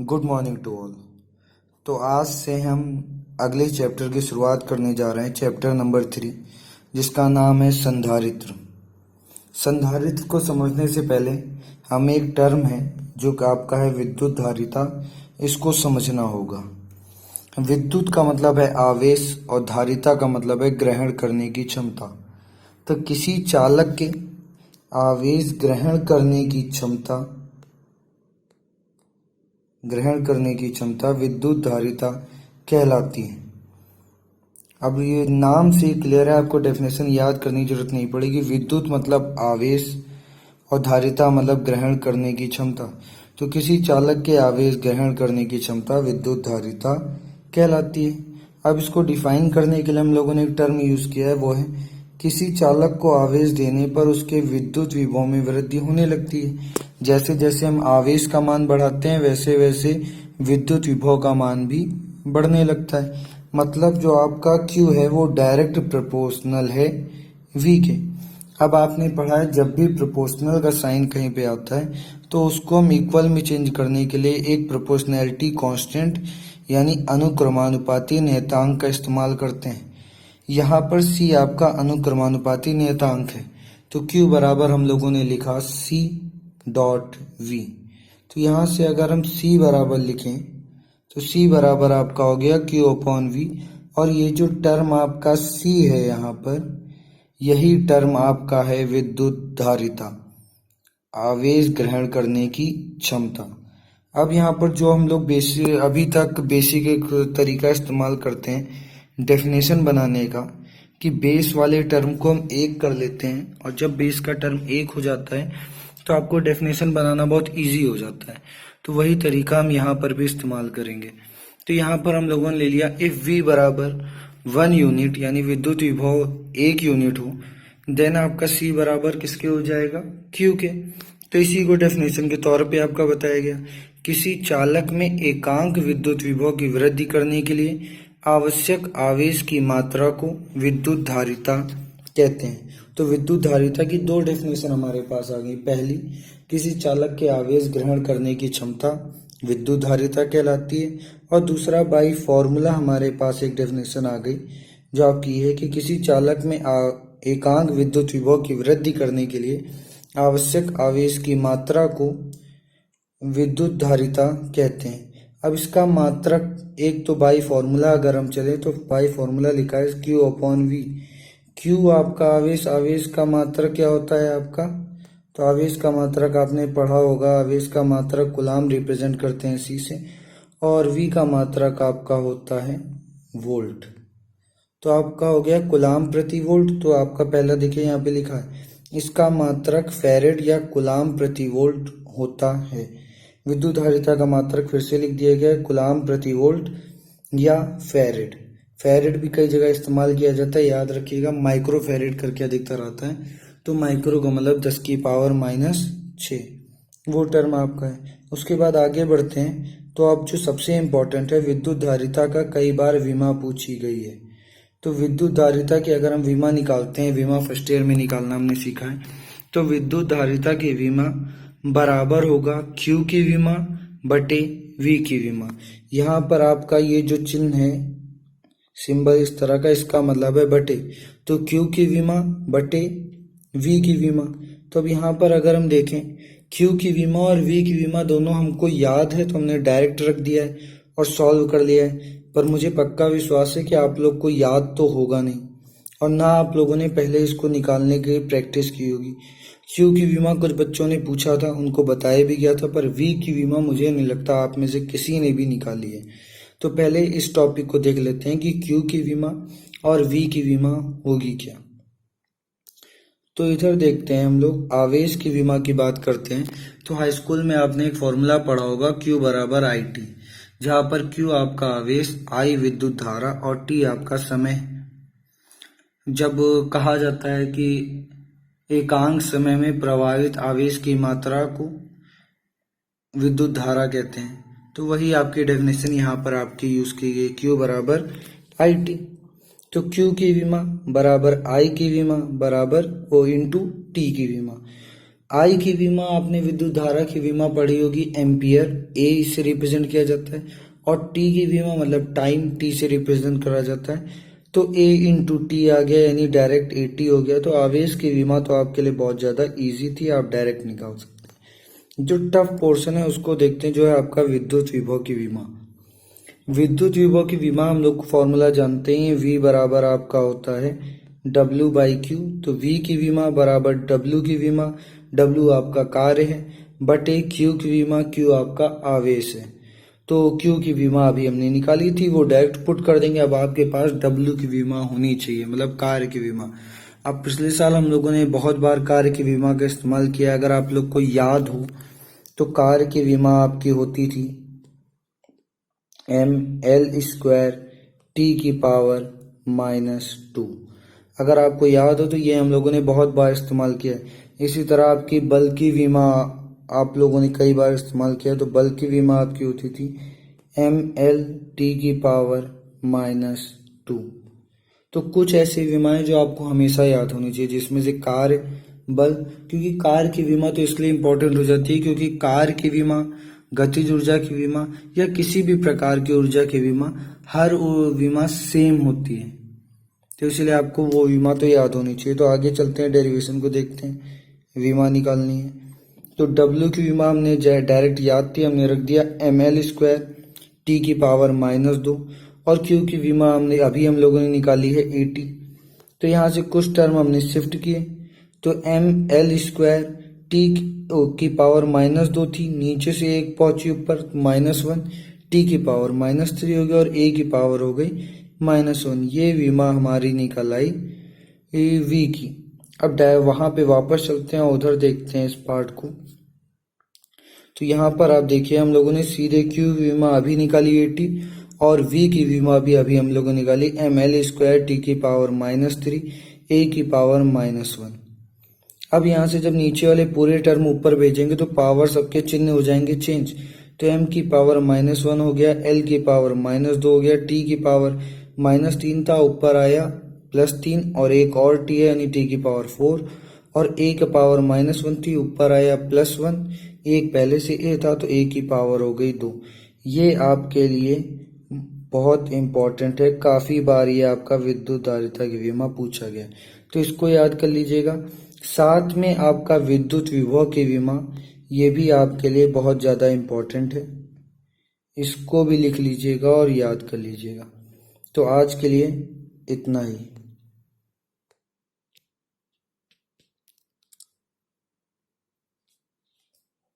Good morning to all. तो आज से हम अगले चैप्टर की शुरुआत करने जा रहे हैं, चैप्टर नंबर 3, जिसका नाम है संधारित्र। संधारित्र को समझने से पहले हमें एक टर्म है जो कि आपका है विद्युत धारिता, इसको समझना होगा। विद्युत का मतलब है आवेश और धारिता का मतलब है ग्रहण करने की क्षमता। तो किसी चालक के आवेश ग्रहण करने की क्षमता विद्युत धारिता कहलाती है। अब ये नाम से क्लियर है, आपको डेफिनेशन याद करने की जरूरत नहीं पड़ेगी। विद्युत मतलब आवेश और धारिता मतलब ग्रहण करने की क्षमता। तो किसी चालक के आवेश ग्रहण करने की क्षमता विद्युत धारिता कहलाती है। अब इसको डिफाइन करने के लिए हम लोगों ने एक टर्म यूज किया है, वो है किसी चालक को आवेश देने पर उसके विद्युत विभव में वृद्धि होने लगती है। जैसे जैसे हम आवेश का मान बढ़ाते हैं वैसे वैसे विद्युत विभव का मान भी बढ़ने लगता है। मतलब जो आपका Q है वो डायरेक्ट प्रोपोर्शनल है V के। अब आपने पढ़ा है जब भी प्रोपोर्शनल का साइन कहीं पे आता है तो उसको हम इक्वल में चेंज करने के लिए एक प्रोपोर्शनैलिटी कांस्टेंट यानी अनुक्रमानुपाती नियतांक का इस्तेमाल करते हैं। यहाँ पर C आपका अनुक्रमानुपाती नियतांक है, तो Q बराबर हम लोगों ने लिखा C डॉट V। तो यहाँ से अगर हम C बराबर लिखें तो C बराबर आपका हो गया Q अपॉन V, और ये जो टर्म आपका C है यहाँ पर, यही टर्म आपका है विद्युत धारिता, आवेश ग्रहण करने की क्षमता। अब यहाँ पर जो हम लोग अभी तक बेसिक एक तरीका इस्तेमाल करते हैं डेफिनेशन बनाने का, कि बेस वाले टर्म को हम एक कर लेते हैं, और जब बेस का टर्म एक हो जाता है तो आपको डेफिनेशन बनाना बहुत इजी हो जाता है। तो वही तरीका हम यहाँ पर भी इस्तेमाल करेंगे। तो यहाँ पर हम लोगों ने ले लिया इफ V बराबर 1 यूनिट यानी विद्युत विभव 1 यूनिट हो, देन आपका C बराबर किसके हो जाएगा, Q के। तो इसी को डेफिनेशन के तौर पे आपका बताया गया, किसी चालक में एकांक विद्युत विभव की वृद्धि करने के लिए आवश्यक आवेश की मात्रा को विद्युत धारिता कहते हैं। तो विद्युत धारिता की दो डेफिनेशन हमारे पास आ गई। पहली, किसी चालक के आवेश ग्रहण करने की क्षमता विद्युत धारिता कहलाती है, और दूसरा बाई फॉर्मूला हमारे पास एक डेफिनेशन आ गई जो आपकी है कि किसी चालक में एकांक विद्युत विभव की वृद्धि करने के लिए आवश्यक आवेश की मात्रा को विद्युत धारिता कहते हैं। अब इसका मात्रक एक तो बाई फॉर्मूला अगर हम चले तो बाई फॉर्मूला लिखा है Q अपॉन V। Q आपका आवेश का मात्रक क्या होता है आपका, तो आवेश का मात्रक आपने पढ़ा होगा, आवेश का मात्रक कूलाम रिप्रेजेंट करते हैं C से, और V का मात्रक आपका होता है वोल्ट। तो आपका हो गया कूलाम प्रति वोल्ट। तो आपका पहला देखिए यहाँ पे लिखा है, इसका मात्रक फैरेड या कूलाम प्रति वोल्ट होता है। विद्युत धारिता का मात्रक फिर से लिख दिया गया है कूलाम प्रति वोल्ट या फैरेड। फैरेड भी कई जगह इस्तेमाल किया जाता है, याद रखिएगा। माइक्रो फैरेड करके अधिकतर आता है, तो माइक्रो का मतलब 10 की पावर -6, वो टर्म आपका है। उसके बाद आगे बढ़ते हैं, तो अब जो सबसे इम्पोर्टेंट है, विद्युत धारिता का कई बार विमा पूछी गई है। तो विद्युत धारिता की अगर हम विमा निकालते हैं, विमा फर्स्ट ईयर में निकालना हमने सीखा है, तो विद्युत धारिता की विमा बराबर होगा Q की विमा बटे V की विमा। यहाँ पर आपका ये जो चिन्ह है, सिंबल इस तरह का, इसका मतलब है बटे, तो Q की विमा बटे V की विमा। तो अब यहाँ पर अगर हम देखें Q की विमा और V की विमा दोनों हमको याद है, तो हमने डायरेक्ट रख दिया है और सॉल्व कर लिया है। पर मुझे पक्का विश्वास है कि आप लोग को याद तो होगा नहीं, और ना आप लोगों ने पहले इसको निकालने की प्रैक्टिस की होगी। Q की विमा कुछ बच्चों ने पूछा था, उनको बताया भी गया था, पर V की विमा मुझे नहीं लगता आप में से किसी ने भी निकाली है। तो पहले इस टॉपिक को देख लेते हैं कि Q की विमा और V की विमा होगी क्या। तो इधर देखते हैं हम लोग, आवेश की विमा की बात करते हैं। तो हाई स्कूल में आपने एक फॉर्मूला पढ़ा होगा Q बराबर IT, जहाँ पर Q आपका आवेश, I विद्युत धारा और T आपका समय। जब कहा जाता है कि एकांक समय में प्रवाहित आवेश की मात्रा को विद्युत धारा कहते हैं, तो वही आपकी डेफिनेशन यहाँ पर आपकी यूज की गई, Q बराबर IT। तो Q की विमा बराबर I की विमा बराबर O इंटू T की विमा। आई की विमा आपने विद्युत धारा की विमा पढ़ी होगी, एम्पियर, ए इससे रिप्रेजेंट किया जाता है, और टी की विमा मतलब टाइम, टी से रिप्रेजेंट करा जाता है। तो ए इंटू टी आ गया, यानी डायरेक्ट ए टी हो गया। तो आवेश की विमा तो आपके लिए बहुत ज़्यादा ईजी थी, आप डायरेक्ट निकाल सकते हैं। जो टफ पोर्शन है उसको देखते हैं, जो है आपका विद्युत विभव की विमा। विद्युत विभव की विमा हम लोग फॉर्मूला जानते हैं, V बराबर आपका होता है W/Q। तो V की विमा बराबर W की विमा, W आपका कार्य है, बटे Q की विमा, Q आपका आवेश है। तो Q की विमा अभी हमने निकाली थी, वो डायरेक्ट पुट कर देंगे। अब आपके पास W की विमा होनी चाहिए, मतलब कार्य की विमा। अब पिछले साल हम लोगों ने बहुत बार कार्य की विमा का इस्तेमाल किया, अगर आप लोग को याद हो तो कार्य की विमा आपकी होती थी mL² T⁻⁻²। अगर आपको याद हो तो ये हम लोगों ने बहुत बार इस्तेमाल किया है। इसी तरह आपकी बल की विमा आप लोगों ने कई बार इस्तेमाल किया, तो बल की विमा आपकी होती थी mL⁻²। तो कुछ ऐसी विमाएं जो आपको हमेशा याद होनी चाहिए, जिसमें से कार्य, बल। क्योंकि कार्य की विमा तो इसलिए इंपॉर्टेंट हो जाती है क्योंकि कार्य की विमा, गतिज ऊर्जा की विमा या किसी भी प्रकार की ऊर्जा की विमा, हर विमा सेम होती है। तो इसलिए आपको वो विमा तो याद होनी चाहिए। तो आगे चलते हैं, डेरिवेशन को देखते हैं, विमा निकालनी है। तो W की विमा हमने डायरेक्ट याद थी, हमने रख दिया mL² T⁻²। और Q की विमा हमने अभी हम लोगों ने निकाली है 80। तो यहाँ से कुछ टर्म हमने शिफ्ट किए, तो mL² T⁻² थी, नीचे से एक पहुंची ऊपर -1, T⁻³ हो गया और A की पावर हो गई -1। ये विमा हमारी निकल आई V की। अब वहां पे वापस चलते हैं, उधर देखते हैं इस पार्ट को। तो यहाँ पर आप देखिए, हम लोगों ने सीधे Q की विमा अभी निकाली 80 और V की विमा भी अभी हम लोगों ने निकाली mL² T⁻³ A⁻⁻1। अब यहाँ से जब नीचे वाले पूरे टर्म ऊपर भेजेंगे तो पावर सबके चिन्ह हो जाएंगे चेंज। तो m⁻1 हो गया, L⁻2 हो गया, T⁻−3 था, ऊपर आया +3 और एक और T है यानी T⁻4, और A⁻−1 थी, ऊपर आया +1, एक पहले से A था तो A की पावर हो गई 2। ये आपके लिए बहुत इंपॉर्टेंट है, काफी बार ये आपका विद्युत धारिता की विमा पूछा गया, तो इसको याद कर लीजिएगा। साथ में आपका विद्युत विभव की विमा, ये भी आपके लिए बहुत ज़्यादा इम्पोर्टेंट है, इसको भी लिख लीजिएगा और याद कर लीजिएगा। तो आज के लिए इतना ही।